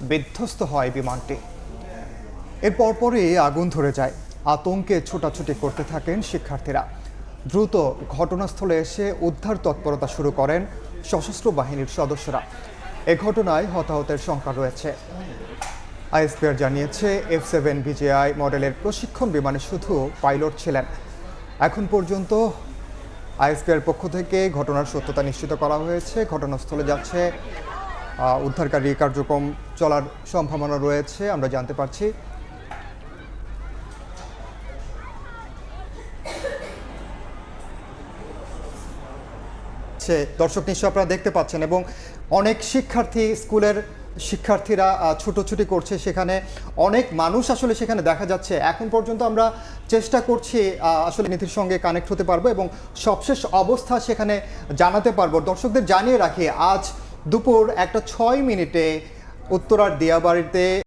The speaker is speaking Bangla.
বিধ্বস্ত হয় বিমানটি। এর পরপরই আগুন ধরে যায়। আতঙ্কে ছোটাছুটি করতে থাকেন শিক্ষার্থীরা। দ্রুত ঘটনাস্থলে এসে উদ্ধার তৎপরতা শুরু করেন সশস্ত্র বাহিনীর সদস্যরা। এ ঘটনায় হতাহতের সংখ্যা রয়েছে। আইএসপিআর জানিয়েছে F7 BJI মডেলের প্রশিক্ষণ বিমানে শুধু পাইলট ছিলেন। এখন পর্যন্ত আইএসপিআর পক্ষ থেকে ঘটনার সত্যতা নিশ্চিত করা হয়েছে। ঘটনাস্থলে যাচ্ছে উদ্ধারকারী কার্যক্রম চলার সম্ভাবনা রয়েছে, আমরা জানতে পারছি। দর্শক নিশ্চয় আপনারা দেখতে পাচ্ছেন এবং অনেক শিক্ষার্থী, স্কুলের শিক্ষার্থীরা ছুটোছুটি করছে, সেখানে অনেক মানুষ আসলে সেখানে দেখা যাচ্ছে। এখন পর্যন্ত আমরা চেষ্টা করছি আসলে নীতির সঙ্গে কানেক্ট হতে পারবো এবং সবশেষ অবস্থা সেখানে জানাতে পারবো। দর্শকদের জানিয়ে রাখি, আজ দুপুর 1:06 উত্তরার দিয়াবাড়িতে